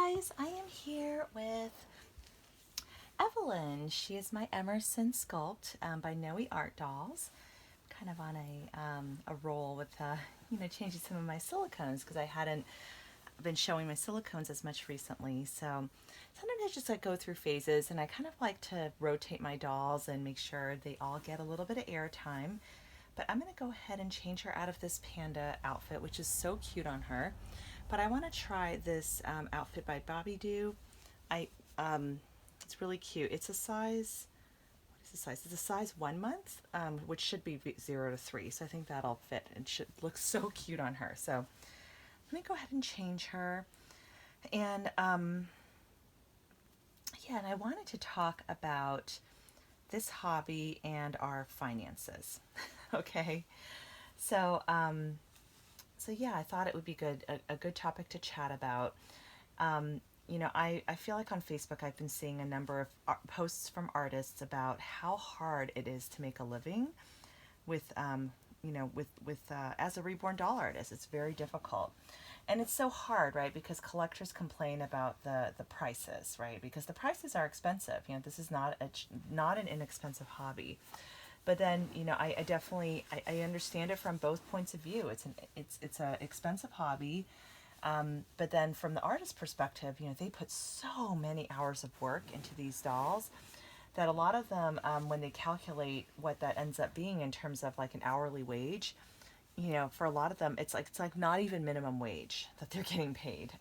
guys, I am here with Evelyn. She is my Emerson sculpt by Noe Art Dolls. Kind of on a roll with changing some of my silicones because I hadn't been showing my silicones as much recently. So sometimes I just like go through phases, and I kind of like to rotate my dolls and make sure they all get a little bit of air time. But I'm going to go ahead and change her out of this panda outfit, which is so cute on her. But I want to try this outfit by Babidu. I It's really cute. It's a size, what is the size? It's a size 1 month, which should be 0 to 3. So I think that'll fit and should look so cute on her. So let me go ahead and change her. And yeah, and I wanted to talk about this hobby and our finances. Okay. So so yeah, I thought it would be a good topic to chat about. I feel like on Facebook I've been seeing a number of posts from artists about how hard it is to make a living with, as a reborn doll artist. It's very difficult. And it's so hard, right? Because collectors complain about the prices, right? Because the prices are expensive. This is not an inexpensive hobby. But then, I definitely I understand it from both points of view. It's a expensive hobby, but then from the artist perspective, they put so many hours of work into these dolls that a lot of them, when they calculate what that ends up being in terms of like an hourly wage, for a lot of them, it's like not even minimum wage that they're getting paid.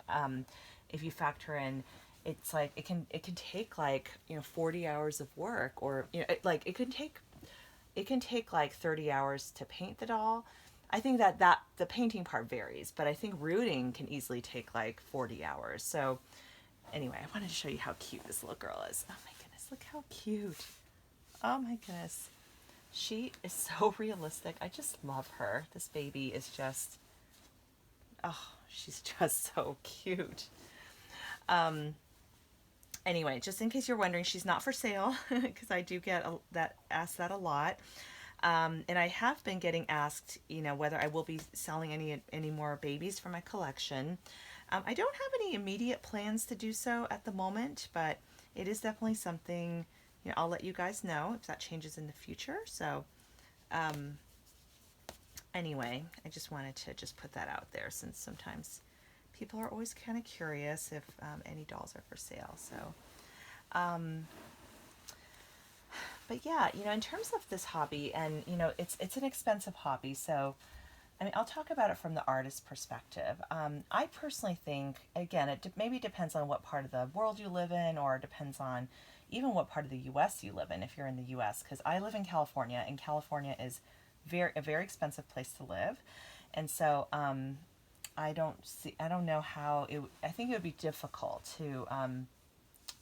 If you factor in, it's like it can take like 40 hours of work, or it can take like 30 hours to paint the doll. I think that the painting part varies, but I think rooting can easily take like 40 hours. So anyway, I wanted to show you how cute this little girl is. Oh my goodness, look how cute. Oh my goodness. She is so realistic. I just love her. This baby is just, oh, she's just so cute. Anyway, just in case you're wondering, she's not for sale because I do get asked that a lot. And I have been getting asked, whether I will be selling any more babies from my collection. I don't have any immediate plans to do so at the moment, but it is definitely something, I'll let you guys know if that changes in the future. So anyway, I just wanted to just put that out there, since sometimes people are always kind of curious if any dolls are for sale. So but yeah, in terms of this hobby, and it's an expensive hobby, so I mean, I'll talk about it from the artist's perspective. I personally think, again, it maybe depends on what part of the world you live in, or depends on even what part of the U.S. you live in, if you're in the U.S., because I live in California, and California is a very expensive place to live. And so I don't know how I think it would be difficult to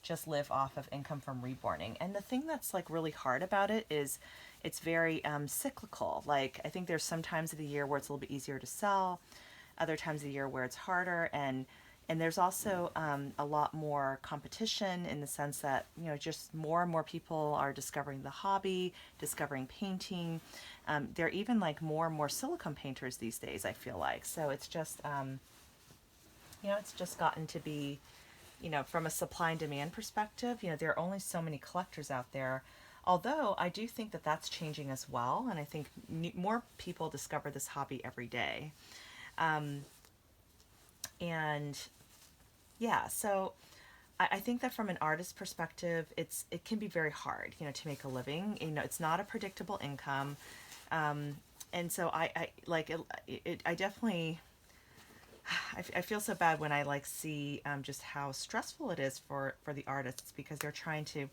just live off of income from reborning. And the thing that's like really hard about it is it's very cyclical. Like, I think there's some times of the year where it's a little bit easier to sell, other times of the year where it's harder, and there's also a lot more competition, in the sense that just more and more people are discovering the hobby, discovering painting. There are even like more and more silicone painters these days, I feel like. So it's just it's just gotten to be, from a supply and demand perspective, there are only so many collectors out there. Although I do think that that's changing as well, and I think more people discover this hobby every day. And yeah, so I think that from an artist perspective, it can be very hard, to make a living. It's not a predictable income, and so I like it. I definitely. I feel so bad when I like see just how stressful it is for the artists, because they're trying to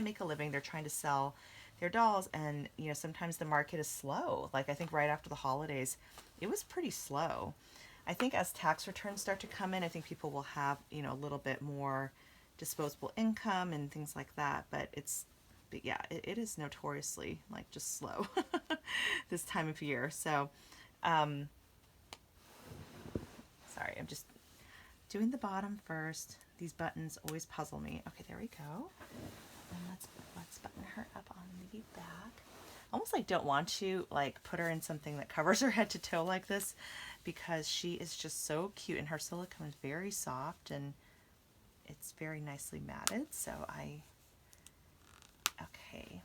make a living, they're trying to sell their dolls, and sometimes the market is slow. Like, I think right after the holidays, it was pretty slow. I think as tax returns start to come in, I think people will have a little bit more disposable income and things like that. But yeah, it is notoriously like just slow this time of year. So. Sorry, I'm just doing the bottom first. These buttons always puzzle me. Okay, there we go. And let's button her up on the back. Almost like don't want to like put her in something that covers her head to toe like this, because she is just so cute, and her silicone is very soft, and it's very nicely matted, so okay.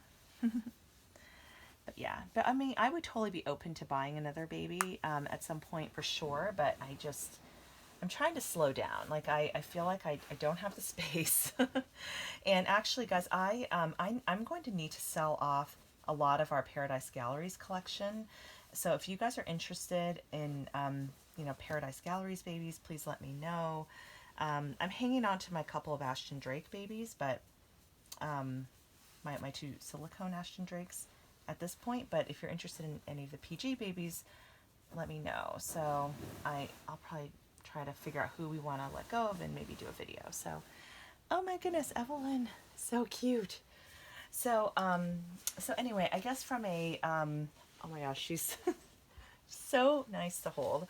But yeah, but I mean, I would totally be open to buying another baby at some point for sure, but I'm trying to slow down. Like I feel like I don't have the space. And actually, guys, I'm going to need to sell off a lot of our Paradise Galleries collection. So if you guys are interested in, Paradise Galleries babies, please let me know. I'm hanging on to my couple of Ashton Drake babies, but my two silicone Ashton Drakes at this point. But if you're interested in any of the PG babies, let me know. So I'll probably try to figure out who we want to let go of and maybe do a video. So, oh my goodness, Evelyn, so cute. So so anyway, I guess from a oh my gosh, she's so nice to hold.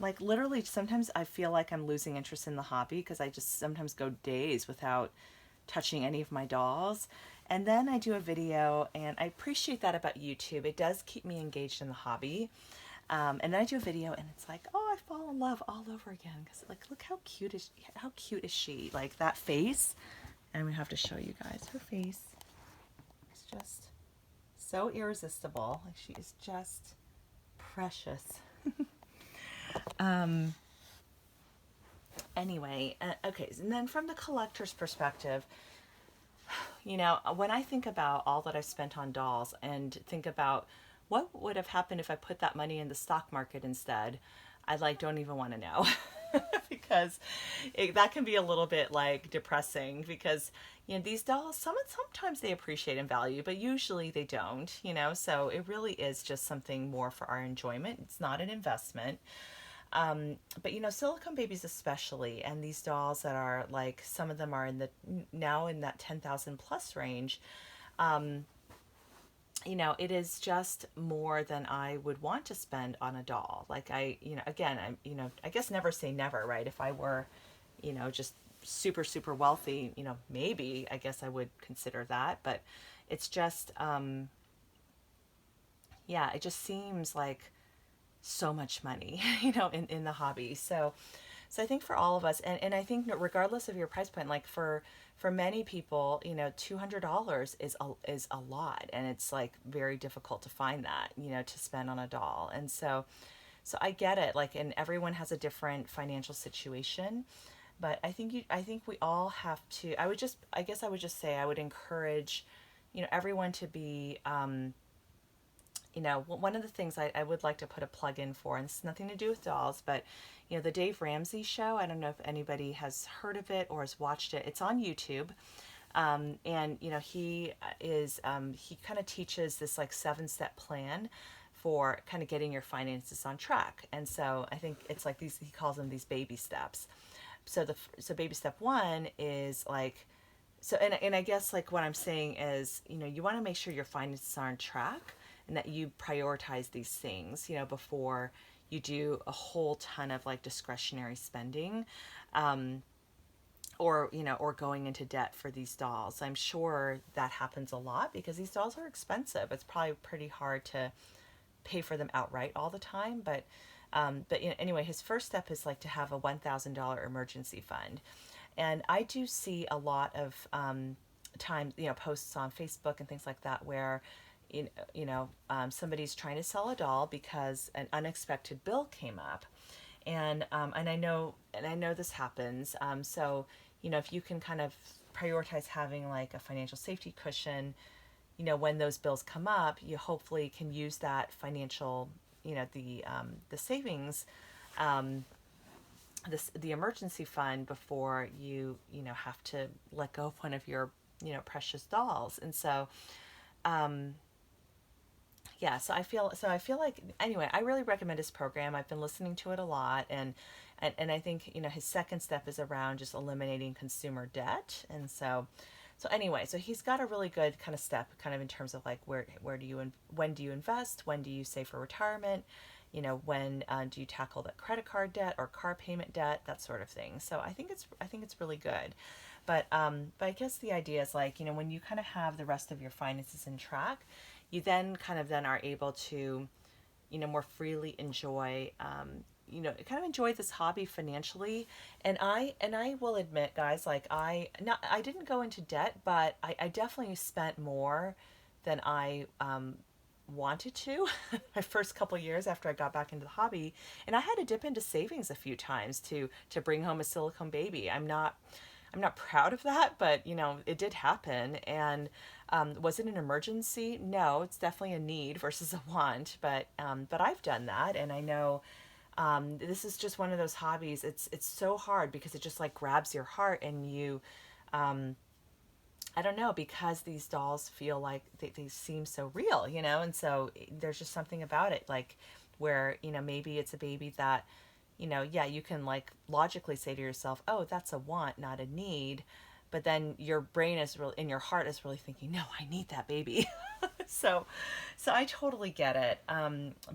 Like literally, sometimes I feel like I'm losing interest in the hobby because I just sometimes go days without touching any of my dolls. And then I do a video, and I appreciate that about YouTube. It does keep me engaged in the hobby. And then I do a video, and it's like, oh, I fall in love all over again. Because like, look how cute is she? Like that face. And we have to show you guys her face. It's just so irresistible. Like she is just precious. Anyway, okay. And then from the collector's perspective, when I think about all that I've spent on dolls and think about what would have happened if I put that money in the stock market instead, I don't even want to know. Because that can be a little bit like depressing because, these dolls, sometimes they appreciate in value, but usually they don't, so it really is just something more for our enjoyment. It's not an investment. But silicone babies especially, and these dolls that are like, some of them are now in that 10,000 plus range. It is just more than I would want to spend on a doll. Like again, I guess never say never, right? If I were, just super, super wealthy, maybe I guess I would consider that, but it's just, it just seems like so much money, in the hobby. So I think for all of us, and I think regardless of your price point, like for many people, $200 is a lot, and it's like very difficult to find that, to spend on a doll. And so I get it, like, and everyone has a different financial situation, but I think we all have to, I guess I would just say I would encourage, everyone to be, one of the things I would like to put a plug in for, and it's nothing to do with dolls, but, the Dave Ramsey show, I don't know if anybody has heard of it or has watched it. It's on YouTube. And, he kind of teaches this like 7-step plan for kind of getting your finances on track. And so I think it's like he calls them these baby steps. So baby step 1 is like, and I guess like what I'm saying is, you want to make sure your finances are on track, and that you prioritize these things, before you do a whole ton of like discretionary spending, or going into debt for these dolls. I'm sure that happens a lot because these dolls are expensive. It's probably pretty hard to pay for them outright all the time. But anyway, his first step is like to have a $1,000 emergency fund. And I do see a lot of time, posts on Facebook and things like that where somebody's trying to sell a doll because an unexpected bill came up, and I know this happens. So if you can kind of prioritize having like a financial safety cushion, when those bills come up, you hopefully can use that financial, the savings, the emergency fund before you have to let go of one of your precious dolls. And so so I feel like, anyway, I really recommend his program. I've been listening to it a lot, and I think his second step is around just eliminating consumer debt. And so anyway, so he's got a really good kind of step, kind of in terms of like when do you invest, when do you save for retirement, when do you tackle the credit card debt or car payment debt, that sort of thing. So I think it's really good. But I guess the idea is like, when you kind of have the rest of your finances in track, you then are able to, more freely enjoy, kind of enjoy this hobby financially. And I will admit, guys, like I didn't go into debt, but I definitely spent more than I wanted to my first couple years after I got back into the hobby, and I had to dip into savings a few times to bring home a silicone baby. I'm not proud of that, but it did happen. And was it an emergency? No, it's definitely a need versus a want. But I've done that, and I know this is just one of those hobbies. It's so hard because it just like grabs your heart, and I don't know, because these dolls feel like they seem so real, and so there's just something about it, like where maybe it's a baby that yeah, you can like logically say to yourself, oh, that's a want, not a need. But then your brain is really, in your heart is really thinking, no, I need that baby. so, so I totally get it.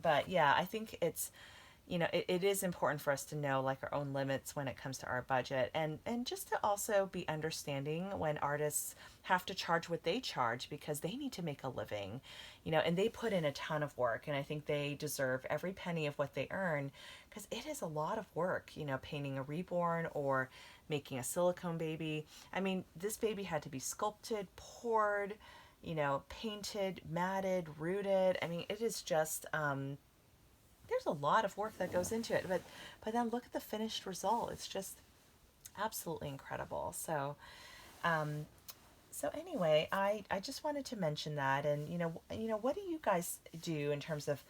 But yeah, I think it is important for us to know like our own limits when it comes to our budget, and just to also be understanding when artists have to charge what they charge because they need to make a living, and they put in a ton of work, and I think they deserve every penny of what they earn because it is a lot of work, painting a reborn or making a silicone baby. I mean, this baby had to be sculpted, poured, painted, matted, rooted. I mean, it is just there's a lot of work that goes into it, but then look at the finished result. It's just absolutely incredible. Um, so anyway, I just wanted to mention that, and what do you guys do in terms of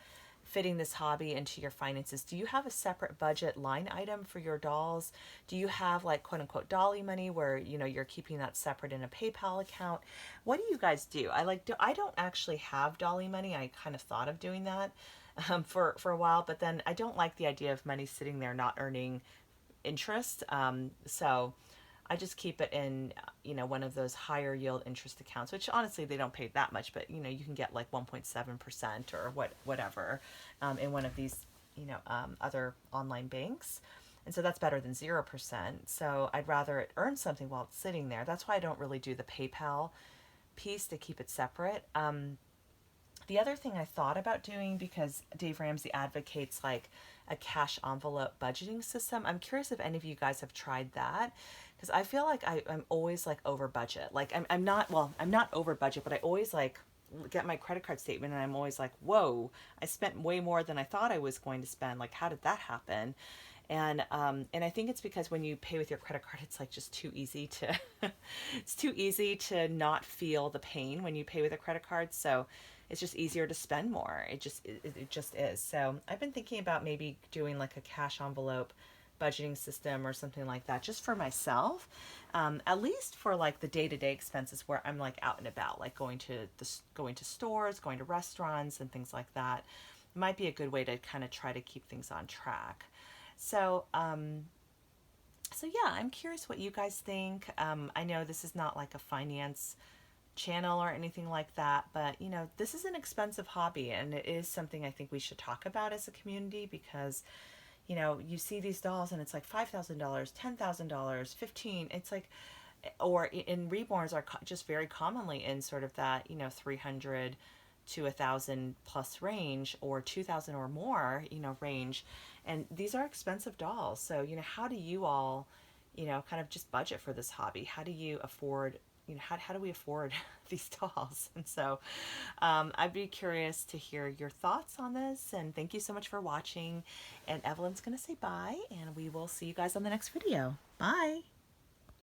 fitting this hobby into your finances? Do you have a separate budget line item for your dolls? Do you have like quote unquote dolly money where you're keeping that separate in a PayPal account? What do you guys do? I don't actually have dolly money. I kind of thought of doing that for a while, but then I don't like the idea of money sitting there not earning interest. So I just keep it in, one of those higher yield interest accounts, which honestly they don't pay that much, but you can get like 1.7% or whatever, in one of these, other online banks. And so that's better than 0%. So I'd rather it earn something while it's sitting there. That's why I don't really do the PayPal piece to keep it separate. The other thing I thought about doing, because Dave Ramsey advocates like a cash envelope budgeting system, I'm curious if any of you guys have tried that, because I feel like I'm always like over budget. Like I'm not, well, I'm not over budget, but I always like get my credit card statement and I'm always like, whoa, I spent way more than I thought I was going to spend. Like, how did that happen? And I think it's because when you pay with your credit card, it's like just too easy to it's too easy to not feel the pain when you pay with a credit card. So it's just easier to spend more. It just is. So I've been thinking about maybe doing like a cash envelope budgeting system or something like that, just for myself, at least for like the day-to-day expenses where I'm like out and about, like going to stores, going to restaurants and things like that. Might be a good way to kind of try to keep things on track. So, so yeah, I'm curious what you guys think. I know this is not like a finance channel or anything like that, but this is an expensive hobby, and it is something I think we should talk about as a community, because you see these dolls and it's like $5,000, $10,000, 15. It's like, or in reborns are just very commonly in sort of that 300 to 1,000 plus range, or 2,000 or more range, and these are expensive dolls. So how do you all kind of just budget for this hobby? How do you afford, how do we afford these dolls? And so I'd be curious to hear your thoughts on this, and thank you so much for watching. And Evelyn's gonna say bye, and we will see you guys on the next video. Bye.